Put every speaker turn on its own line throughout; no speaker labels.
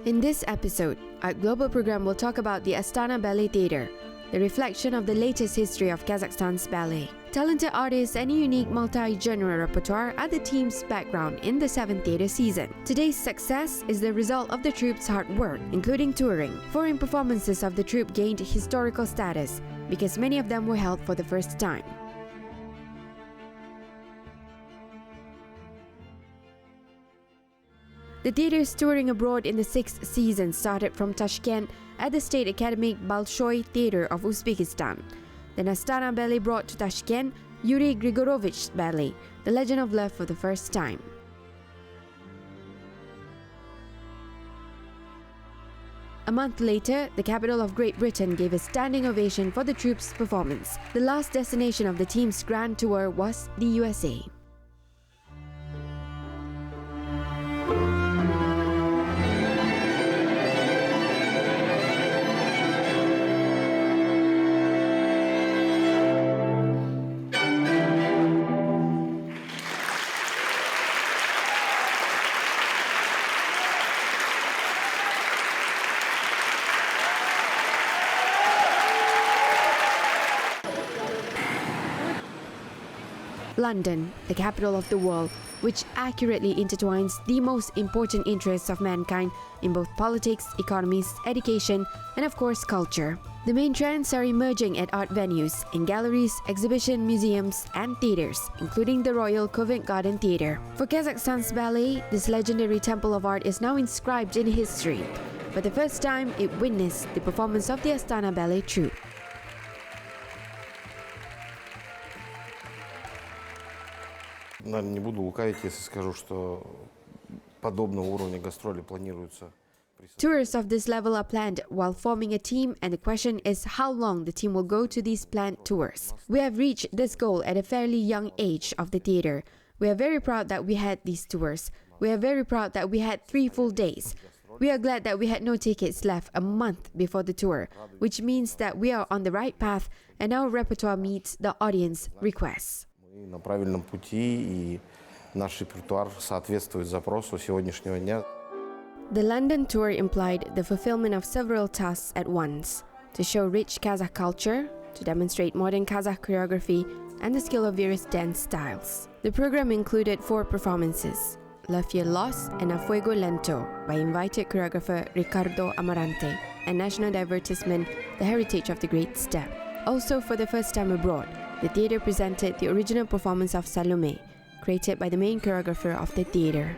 In this episode, our global program will talk about the Astana Ballet Theater, the reflection of the latest history of Kazakhstan's ballet. Talented artists and a unique multi-genre repertoire are the team's background in the 7th theater season. Today's success is the result of the troupe's hard work, including touring. Foreign performances of the troupe gained historical status because many of them were held for the first time. The theater's touring abroad in the 6th season started from Tashkent at the State Academic Bolshoi Theater of Uzbekistan. Then Astana Ballet brought to Tashkent Yuri Grigorovich's ballet, The Legend of Love, for the first time. A month later, the capital of Great Britain gave a standing ovation for the troupe's performance. The last destination of the team's grand tour was the USA. London, the capital of the world, which accurately intertwines the most important interests of mankind in both politics, economies, education, and of course culture. The main trends are emerging at art venues, in galleries, exhibition museums, and theaters, including the Royal Covent Garden Theater. For Kazakhstan's ballet, this legendary temple of art is now inscribed in history. For the first time, it witnessed the performance of the Astana Ballet troupe.
Наверное, не буду лукавить, если скажу, что подобного уровня гастроли планируется.
Tours of this level are planned while forming a team, and the question is how long the team will go to these planned tours. We have reached this goal at a fairly young age of the theater. We are very proud that we had these tours. We are very proud that we had 3 full days. We are glad that we had no tickets left a month before the tour, which means that we are on the right path and our repertoire meets the audience requests.
Мы на правильном пути, и наш репертуар соответствует запросу сегодняшнего дня.
The London tour implied the fulfillment of several tasks at once: to show rich Kazakh culture, to demonstrate modern Kazakh choreography, and the skill of various dance styles. The program included 4 performances: La Fiel Los and A Fuego Lento by invited choreographer Ricardo Amarante, and national divertisement The Heritage of the Great Step. Also, for the first time abroad, the theater presented the original performance of Salome, created by the main choreographer of the theater.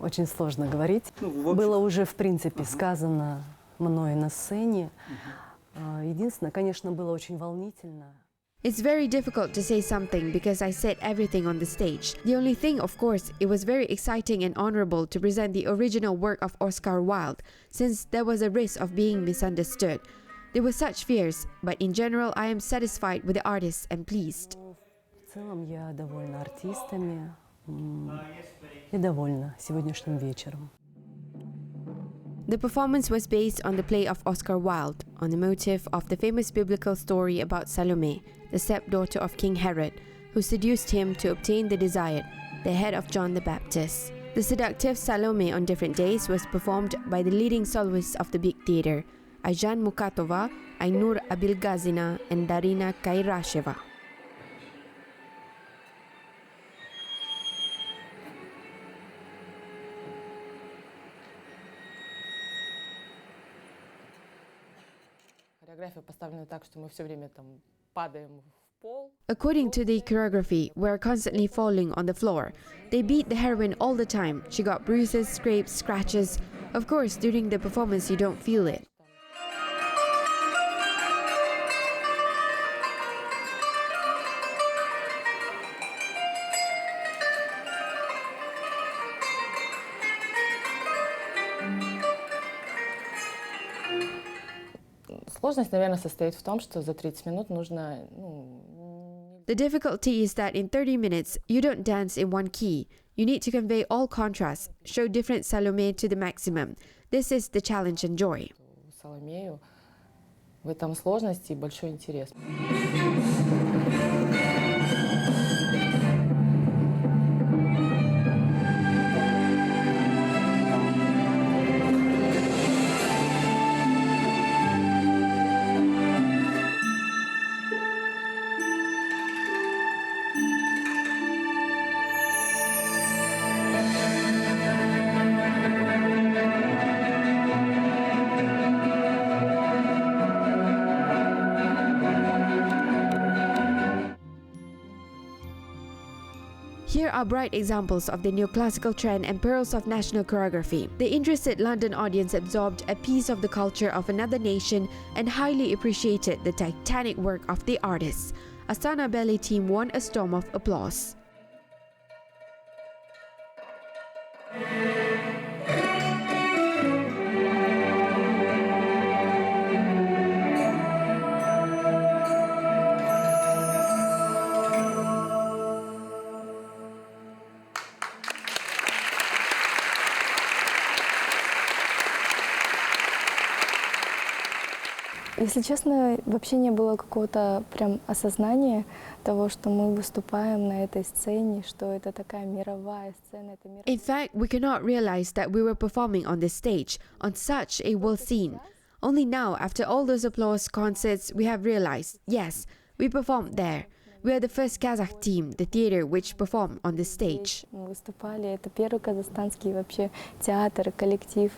Очень сложно говорить. Было уже, в принципе, сказано мной на сцене. Единственное, конечно, было очень волнительно.
It's very difficult to say something because I said everything on the stage. The only thing, of course, it was very exciting and honorable to present the original work of Oscar Wilde, since there was a risk of being misunderstood. There were such fears, but in general I am satisfied with the artists and pleased.
В целом я довольна артистами и довольна сегодняшним вечером.
The performance was based on the play of Oscar Wilde, on the motif of the famous biblical story about Salome, the stepdaughter of King Herod, who seduced him to obtain the desired, the head of John the Baptist. The seductive Salome on different days was performed by the leading soloists of the big theater, Ayjan Mukatova, Aynur Abilgazina, and Darina Kairasheva. According to the choreography, we are constantly falling on the floor. They beat the heroine all the time. She got bruises, scrapes, scratches. Of course, during the performance you don't feel it.
Сложность, наверное, состоит в том, что за 30 минут нужно...
The difficulty is that in 30 minutes, you don't dance in one key. You need to convey all contrasts, show different Salome to the maximum. This is the challenge and joy.
Саломею В этом сложность и большой интерес.
Here are bright examples of the neoclassical trend and pearls of national choreography. The interested London audience absorbed a piece of the culture of another nation and highly appreciated the titanic work of the artists. Astana Ballet team won a storm of applause.
Если честно, вообще не было какого-то прям осознания того, что мы выступаем на этой сцене, что это такая мировая сцена.
In fact, we could not realize that we were performing on this stage, on such a world scene. Only now, after all those applause concerts, we have realized, yes, we performed there. We are the first Kazakh team, the theater, which performed on this stage.
Мы выступали, это первый казахстанский вообще театр, коллектив,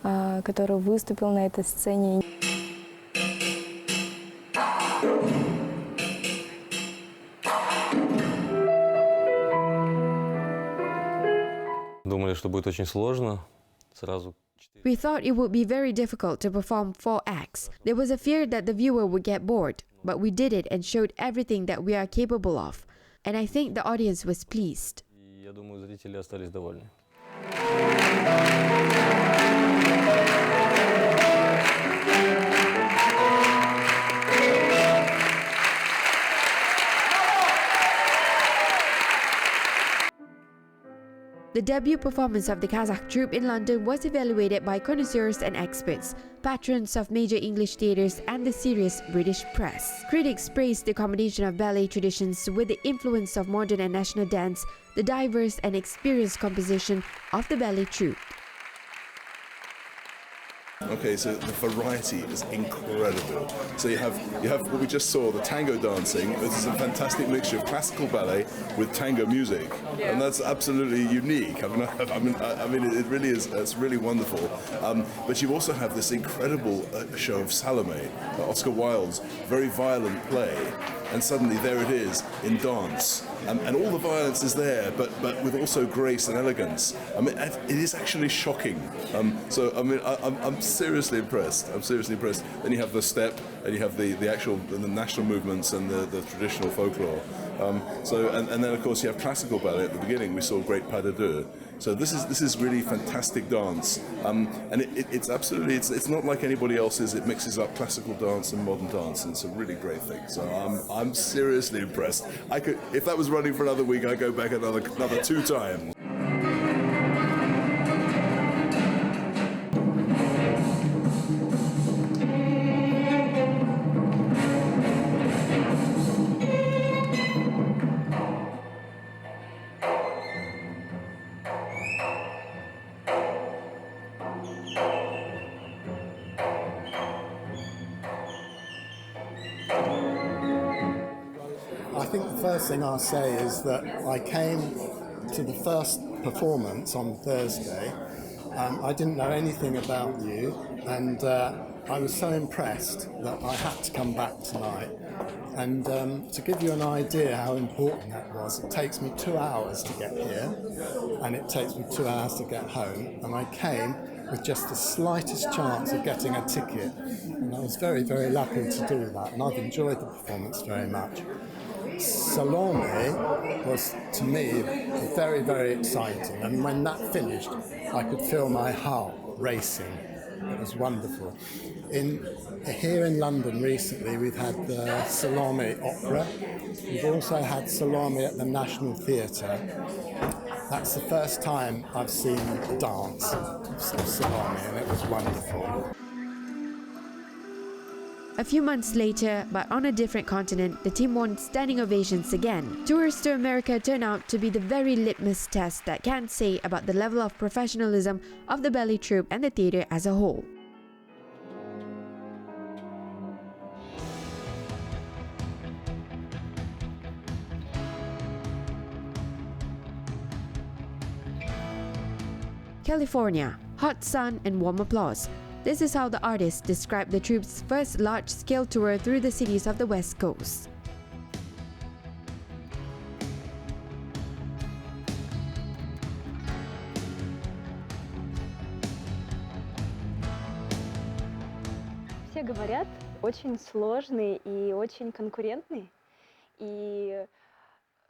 который выступил на этой сцене.
Думали, что будет очень сложно. Сразу.
We thought it would be very difficult to perform 4 acts. There was a fear that the viewer would get bored, but we did it and showed everything that we are capable of. And I think the audience was pleased.
Я думаю, зрители остались довольны.
The debut performance of the Kazakh troupe in London was evaluated by connoisseurs and experts, patrons of major English theatres and the serious British press. Critics praised the combination of ballet traditions with the influence of modern and national dance, the diverse and experienced composition of the ballet troupe.
Okay, so the variety is incredible. So you have what we just saw, the tango dancing. This is a fantastic mixture of classical ballet with tango music, and that's absolutely unique. I mean, it really is. It's really wonderful. But you also have this incredible show of Salome, Oscar Wilde's very violent play, and suddenly there it is in dance, and all the violence is there, but with also grace and elegance. I mean, it is actually shocking. So I mean, I'm seriously impressed. I'm seriously impressed. Then you have the step, and you have the national movements and the traditional folklore. And then of course you have classical ballet at the beginning. We saw great pas de deux. So this is really fantastic dance, and it's absolutely it's not like anybody else's. It mixes up classical dance and modern dance, and it's a really great thing. So I'm seriously impressed. I could, if that was running for another week, I'd go back another 2 times.
I think the first thing I'll say is that I came to the first performance on Thursday. I didn't know anything about you, and I was so impressed that I had to come back tonight. And to give you an idea how important that was, it takes me 2 hours to get here, and it takes me 2 hours to get home. And I came with just the slightest chance of getting a ticket, and I was very, very lucky to do that, and I've enjoyed the performance very much. Salome was, to me, very, very exciting, and when that finished, I could feel my heart racing. It was wonderful. Here in London recently, we've had the Salome Opera. We've also had Salome at the National Theater. That's the first time I've seen a dance of Salome, and it was wonderful.
A few months later, but on a different continent, the team won standing ovations again. Tours to America turned out to be the very litmus test that can say about the level of professionalism of the ballet troupe and the theatre as a whole. California, hot sun and warm applause. This is how the artists described the troupe's first large-scale tour through the cities of the West Coast.
Все говорят, очень сложный и очень конкурентный. И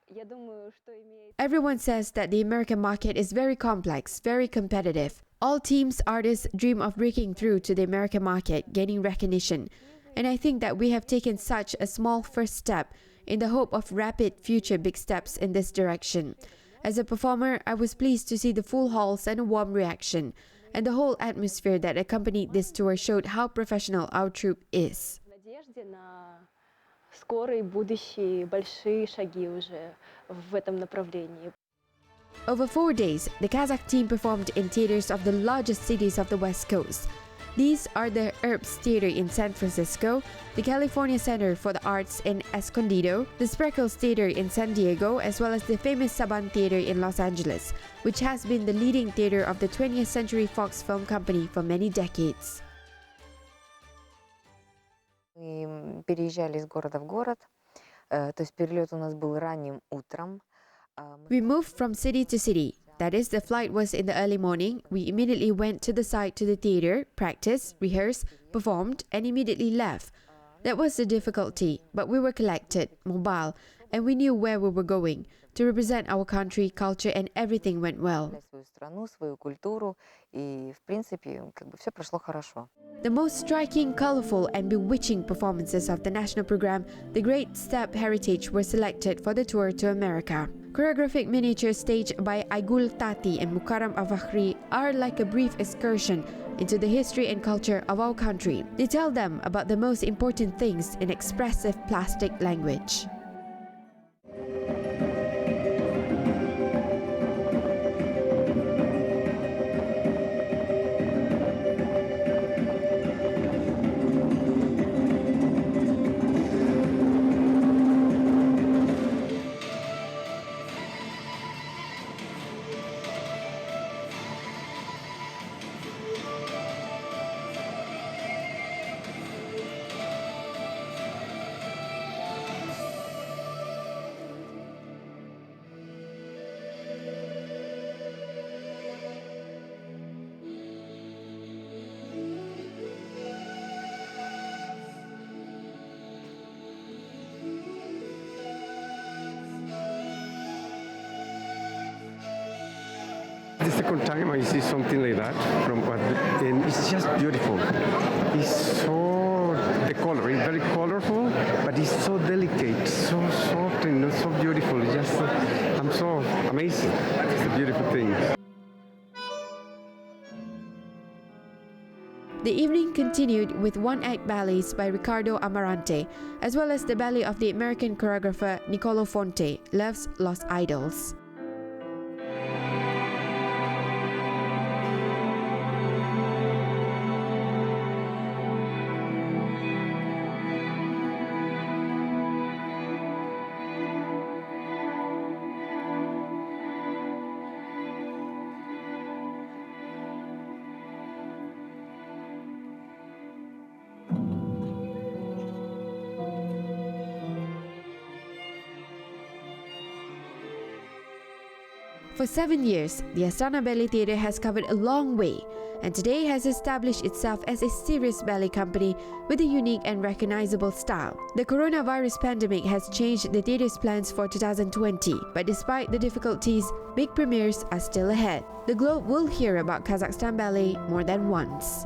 я думаю, что имеет...
Everyone says that the American market is very complex, very competitive. All teams, artists dream of breaking through to the American market, gaining recognition. And I think that we have taken such a small first step in the hope of rapid future big steps in this direction. As a performer, I was pleased to see the full halls and a warm reaction. And the whole atmosphere that accompanied this tour showed how professional our troupe is.
В надежде на скорые будущие большие шаги уже в этом направлении.
Over 4 days, the Kazakh team performed in theaters of the largest cities of the West Coast. These are the Herbst Theater in San Francisco, the California Center for the Arts in Escondido, the Spreckels Theater in San Diego, as well as the famous Saban Theater in Los Angeles, which has been the leading theater of the 20th Century Fox Film Company for many decades.
Мы переезжали из города в город, то есть перелет у нас был ранним утром.
We moved from city to city. That is, the flight was in the early morning. We immediately went to the site to the theater, practiced, rehearsed, performed, and immediately left. That was the difficulty, but we were collected, mobile, and we knew where we were going. To represent our country, culture, and everything went well.
Свою страну, свою культуру, и в принципе, все прошло хорошо.
The most striking, colorful, and bewitching performances of the national program, The Great Steppe Heritage, were selected for the tour to America. Choreographic miniatures staged by Aygul Tati and Mukarram Avakhri are like a brief excursion into the history and culture of our country. They tell them about the most important things in expressive plastic language.
The second time I see something like that and it's just beautiful. It's so, the color is very colorful, but it's so delicate, so soft and so beautiful. It's just, I'm so amazed. It's a beautiful thing.
The evening continued with one-act ballets by Ricardo Amarante, as well as the ballet of the American choreographer Niccolo Fonte, Love's Lost Idols. For 7 years, the Astana Ballet Theater has covered a long way and today has established itself as a serious ballet company with a unique and recognizable style. The coronavirus pandemic has changed the theater's plans for 2020, but despite the difficulties, big premieres are still ahead. The globe will hear about Kazakhstan ballet more than once.